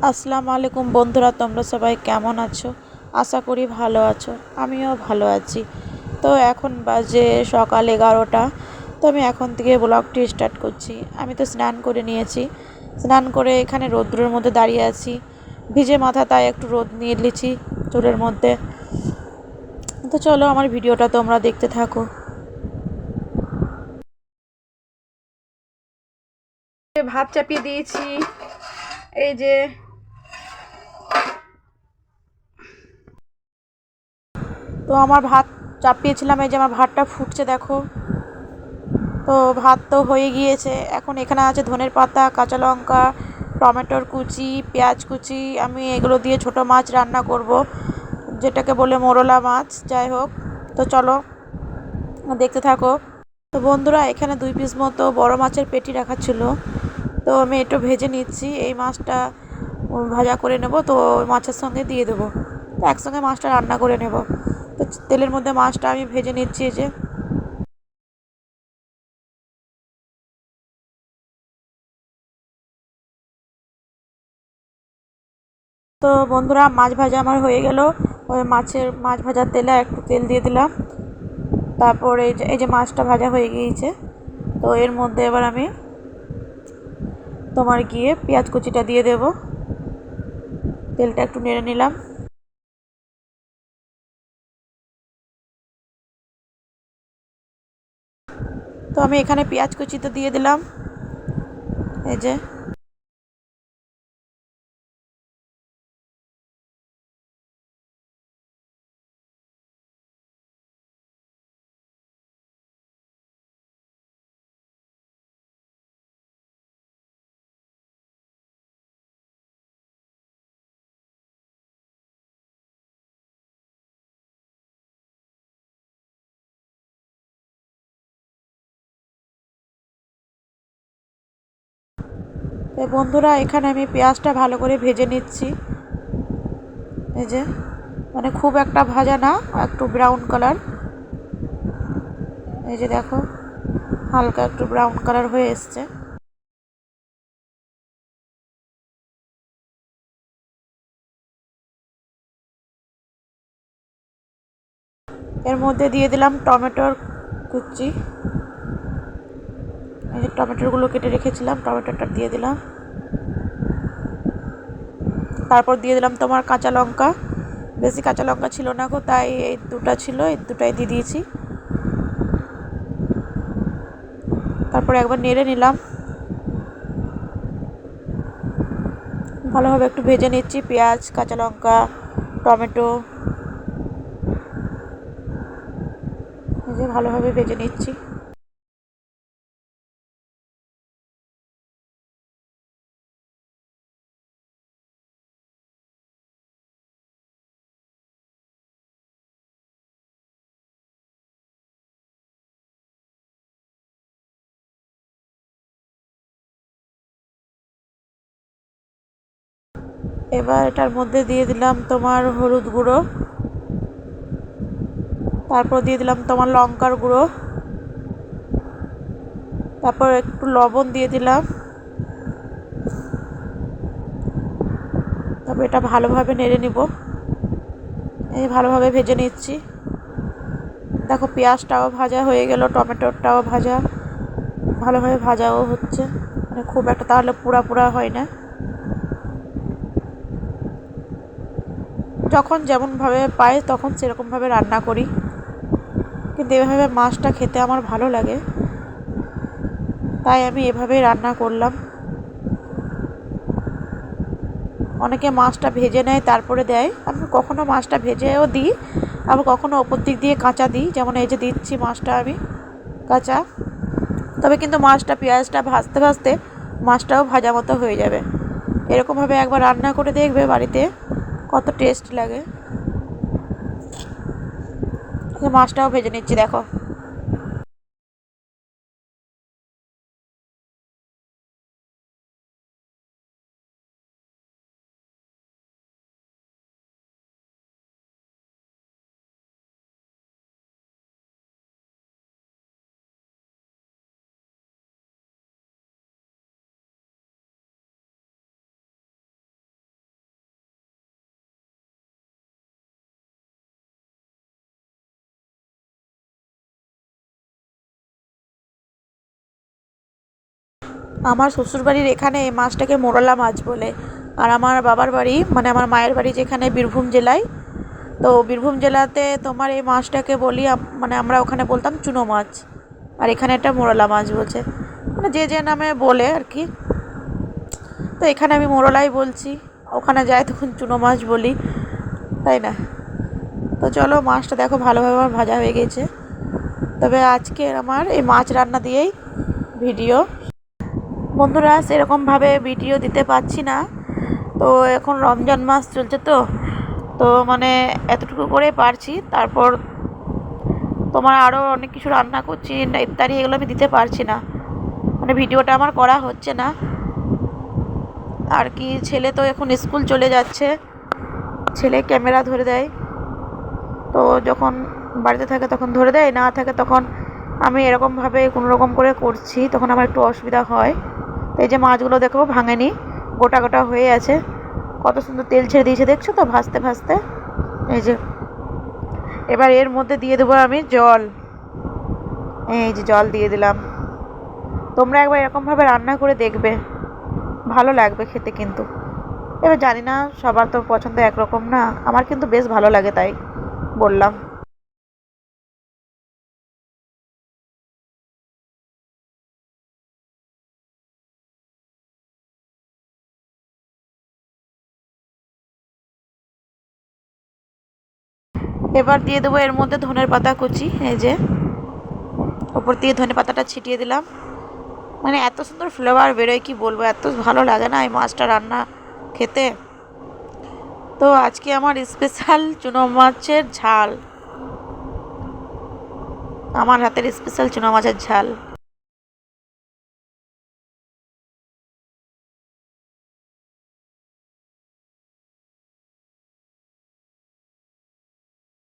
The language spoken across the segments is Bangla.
আসসালামু আলাইকুম বন্ধুরা, তোমরা সবাই কেমন আছো? আশা করি ভালো আছো। আমিও ভালো আছি। তো এখন বাজে সকাল 11টা। তো আমি এখন থেকে ব্লগটি স্টার্ট করছি। আমি তো স্নান করে নিয়েছি। স্নান করে এখানে রোদ্রের মধ্যে দাঁড়িয়ে আছি। ভিজে মাথা, তাই একটু রোদ নিয়ে নিয়েছি চুলের মধ্যে। তো চলো আমার ভিডিওটা তোমরা দেখতে থাকো। ভাত চাপিয়ে দিয়েছি, এই যে। তো আমার ভাত চাপিয়েছিলাম, এই যে আমার ভাতটা ফুটছে দেখো। তো ভাত তো হয়ে গিয়েছে। এখন এখানে আছে ধনের পাতা, কাঁচা লঙ্কা, টমেটোর কুচি, পেঁয়াজ কুচি। আমি এগুলো দিয়ে ছোট মাছ রান্না করব, যেটাকে বলে মোরলা মাছ। যাই হোক, তো চলো দেখতে থাকো। তো বন্ধুরা, এখানে 2 পিস মতো বড় মাছের পেটি রাখা ছিল। তো আমি একটু ভেজে নিচ্ছি। এই মাছটা ভাজা করে নেব, তো মাছের সঙ্গে দিয়ে দেবো। তো একসঙ্গে মাছটা রান্না করে নেব। তো তেলের মধ্যে মাছটা আমি ভেজে নিচ্ছি, এই যে। তো বন্ধুরা, মাছ ভাজা আমার হয়ে গেল। ওই মাছ ভাজার তেলে একটু তেল দিয়ে দিলাম। তারপর এই যে মাছটা ভাজা হয়ে গিয়েছে। তো এর মধ্যে এবার আমি গিয়ে পেঁয়াজ কুচিটা দিয়ে দেব। তেলটা একটু নেড়ে নিলাম। তো আমি এখানে পেঁয়াজ কুচিটা দিয়ে দিলাম, এই যে। তো বন্ধুরা, এখানে আমি পেঁয়াজটা ভালো করে ভেজে নিচ্ছি, এই যে। মানে খুব একটা ভাজা না, একটু ব্রাউন কালার। এই যে দেখো, হালকা একটু ব্রাউন কালার হয়ে এসছে। এর মধ্যে দিয়ে দিলাম টমেটোর কুচি। এই যে টমেটোগুলো কেটে রেখেছিলাম, টমেটোটা দিয়ে দিলাম। তারপর দিয়ে দিলাম কাঁচা লঙ্কা। বেশি কাঁচা লঙ্কা ছিল না গো, তাই এই দুটা ছিল, এই দুটাই দিয়ে দিয়েছি। তারপর একবার নেড়ে নিলাম, ভালোভাবে একটু ভেজে নিচ্ছি পেঁয়াজ, কাঁচা লঙ্কা, টমেটো। এই যে ভালোভাবে ভেজে নিচ্ছি। এবার এটার মধ্যে দিয়ে দিলাম হলুদ গুঁড়ো। তারপর দিয়ে দিলাম লঙ্কার গুঁড়ো। তারপর একটু লবণ দিয়ে দিলাম। তারপর এটা ভালোভাবে নেড়ে নিব। এই ভালোভাবে ভেজে নিচ্ছি। দেখো, পেঁয়াজটাও ভাজা হয়ে গেল, টমেটোটাও ভাজা, ভালোভাবে ভাজাও হচ্ছে। মানে খুব একটা তাহলে পুড়া পুড়া হয় না। যখন যেমনভাবে পাই তখন সেরকমভাবে রান্না করি, কিন্তু এভাবে মাছটা খেতে আমার ভালো লাগে, তাই আমি এভাবেই রান্না করলাম। অনেকে মাছটা ভেজে নেয় তারপরে দেয়, আমি কখনো মাছটা ভেজেও দিই, আবার কখনো ওপর দিক দিয়ে কাঁচা দিই। যেমন এই যে দিচ্ছি মাছটা আমি কাঁচা। তবে কিন্তু মাছটা, পেঁয়াজটা ভাজতে ভাজতে মাছটাও ভাজা মতো হয়ে যাবে। এরকমভাবে একবার রান্না করে দেখবে বাড়িতে, কত টেস্ট লাগে। মাছটাও ভেজে নিচ্ছি, দেখো। আমার শ্বশুরবাড়ির এখানে এই মাছটাকে মোরলা মাছ বলে। আর আমার বাবার বাড়ি মানে আমার মায়ের বাড়ি যেখানে বীরভূম জেলায়, তো বীরভূম জেলাতে তোমার এই মাছটাকে বলি মানে আমরা ওখানে বলতাম চুনো মাছ, আর এখানে একটা মোরলা মাছ বলছে, মানে যে যে নামে বলে আর কি। তো এখানে আমি মোরলাই বলছি, ওখানে যাই তখন চুনো মাছ বলি, তাই না? তো চলো, মাছটা দেখো ভালোভাবে আমার ভাজা হয়ে গেছে। তবে আজকে আমার এই মাছ রান্না দিয়েই ভিডিও। বন্ধুরা, সেরকমভাবে ভিডিও দিতে পারছি না, তো এখন রমজান মাস চলছে, তো মানে এতটুকু করে পারছি। তারপর তোমার আরও অনেক কিছু রান্না করছি, ইত্যাদি, এগুলো আমি দিতে পারছি না, মানে ভিডিওটা আমার করা হচ্ছে না আর কি। ছেলে তো এখন স্কুল চলে যাচ্ছে, ছেলে ক্যামেরা ধরে দেয়, তো যখন বাড়িতে থাকে তখন ধরে দেয়, না থাকে তখন আমি এরকমভাবে কোনো রকম করে করছি, তখন আমার একটু অসুবিধা হয়। তো এই যে মাছগুলো দেখো ভাঙেনি, গোটা গোটা হয়ে আছে, কত সুন্দর তেল ছেড়ে দিয়েছে, দেখছো তো ভাজতে ভাজতে। এই যে এবার এর মধ্যে দিয়ে দেবো আমি জল, এই যে জল দিয়ে দিলাম। তোমরা একবার এরকমভাবে রান্না করে দেখবে, ভালো লাগবে খেতে কিন্তু। এবার জানি না সবার তো পছন্দ একরকম না, আমার কিন্তু বেশ ভালো লাগে, তাই বললাম। এবার দিয়ে দেবো এর মধ্যে ধনের পাতা কুচি, এই যে ওপর দিয়ে ধনে পাতাটা ছিটিয়ে দিলাম। মানে এত সুন্দর ফ্লেভার বেরোয়, কি বলবো, এত ভালো লাগে না এই মাছটা রান্না খেতে। তো আজকে আমার স্পেশাল চুনো মাছের ঝাল, আমার হাতের স্পেশাল চুনো মাছের ঝাল।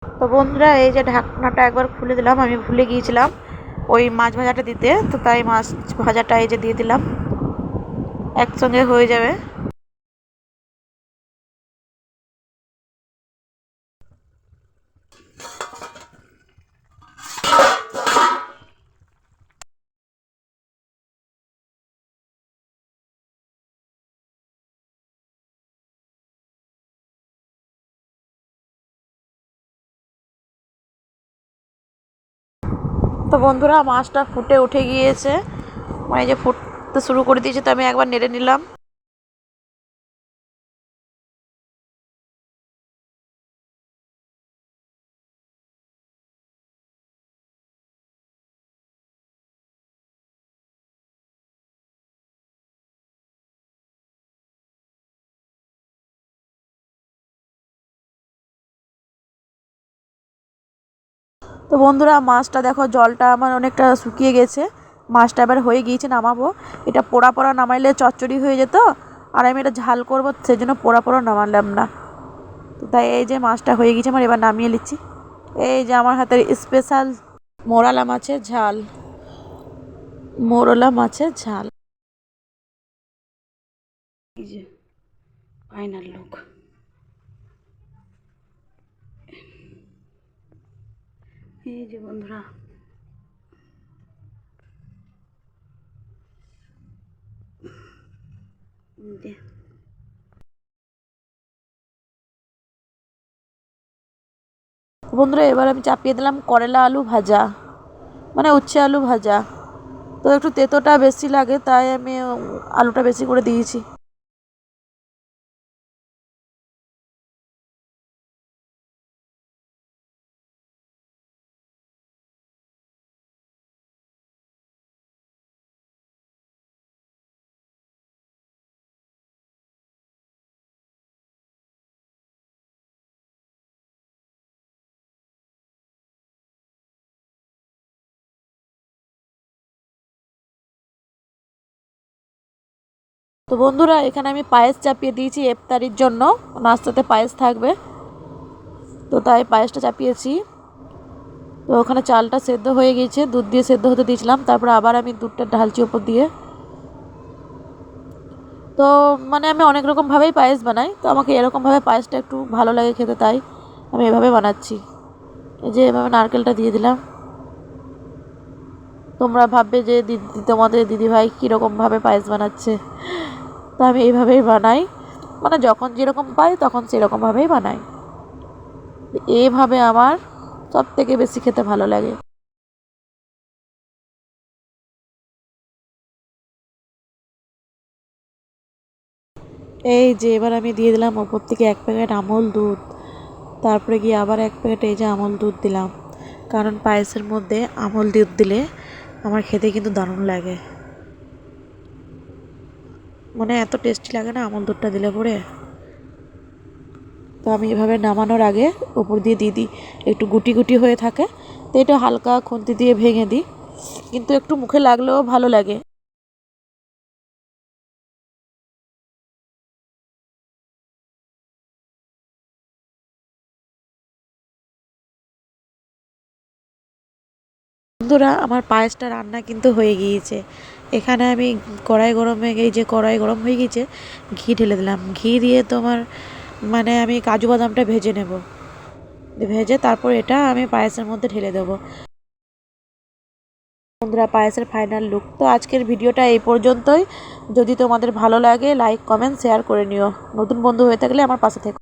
তো বন্ধুরা, এই যে ঢাকনাটা একবার খুলে দিলাম, আমি ভুলে গিয়েছিলাম ওই মাছ ভাজাটা দিতে, তো তাই মাছ ভাজাটা এই যে দিয়ে দিলাম, একসঙ্গে হয়ে যাবে। তো বন্ধুরা, মাছটা ফুটে উঠে গিয়েছে, মানে যে ফুটতে শুরু করে দিয়েছে, তো আমি একবার নেড়ে নিলাম। তো বন্ধুরা, মাছটা দেখো জলটা আমার অনেকটা শুকিয়ে গেছে, মাছটা এবার হয়ে গিয়েছে, নামাবো। এটা পোড়া পোড়া নামাইলে চচ্চড়ি হয়ে যেত, আর আমি এটা ঝাল করবো, সেই জন্য পোড়া পোড়া নামালাম না। তো তাই এই যে মাছটা হয়ে গেছে আমার, এবার নামিয়ে নিচ্ছি। এই যে আমার হাতের স্পেশাল মোরালা মাছের ঝাল, মোরলা মাছের ঝাল। এই যে ফাইনাল লুক, এই যে বন্ধুরা, বন্ধুরা এবার আমি চাপিয়ে দিলাম করলা আলু ভাজা, মানে উচ্ছে আলু ভাজা। তো একটু তেতোটা বেশি লাগে, তাই আমি আলুটা বেশি করে দিয়েছি। তো বন্ধুরা, এখানে আমি পায়েস চাপিয়ে দিয়েছি ইফতারির জন্য, নাস্তাতে পায়েস থাকবে, তো তাই পায়েসটা চাপিয়েছি। তো ওখানে চালটা সেদ্ধ হয়ে গিয়েছে, দুধ দিয়ে সেদ্ধ হতে দিয়েছিলাম, তারপর আবার আমি দুধটা ঢালছি ওপর দিয়ে। তো মানে আমি অনেক রকমভাবেই পায়েস বানাই, তো আমাকে এরকমভাবে পায়েসটা একটু ভালো লাগে খেতে, তাই আমি এভাবে বানাচ্ছি। এই যে এভাবে নারকেলটা দিয়ে দিলাম। তোমরা ভাববে যে তোমাদের দিদিভাই কীরকমভাবে পায়েস বানাচ্ছে। তো আমি এইভাবেই বানাই, মানে যখন যেরকম পাই তখন সেরকমভাবেই বানাই। এইভাবে আমার সব থেকে বেশি খেতে ভালো লাগে। এই যে এবার আমি দিয়ে দিলাম ওপর থেকে 1 প্যাকেট আমল দুধ, তারপরে গিয়ে আবার 1 প্যাকেট এই যে আমল দুধ দিলাম, কারণ পায়েসের মধ্যে আমল দুধ দিলে আমার খেতে কিন্তু দারুণ লাগে, মানে এত টেস্টি লাগে না আমল দুধটা দিলে পরে। তো আমি এভাবে নামানোর আগে উপর দিয়ে দিই একটু গুটি গুটি হয়ে থাকে, তো এটা হালকা খুন্তি দিয়ে ভেঙে দিই, কিন্তু একটু মুখে লাগলেও ভালো লাগে। বন্ধুরা, আমার পায়েসটা রান্না কিন্তু হয়ে গিয়েছে। এখানে আমি এই যে কড়াই গরম হয়ে গিয়েছে, ঘি ঢেলে দিলাম। ঘি দিয়ে তোমার মানে আমি কাজু বাদামটা ভেজে নেব, ভেজে তারপর এটা আমি পায়েসের মধ্যে ঢেলে দেবো। বন্ধুরা, পায়েসের ফাইনাল লুক। তো আজকের ভিডিওটা এই পর্যন্তই। যদি তোমাদের ভালো লাগে লাইক কমেন্ট শেয়ার করে নিও। নতুন বন্ধু হয়ে থাকলে আমার পাশে থেকো।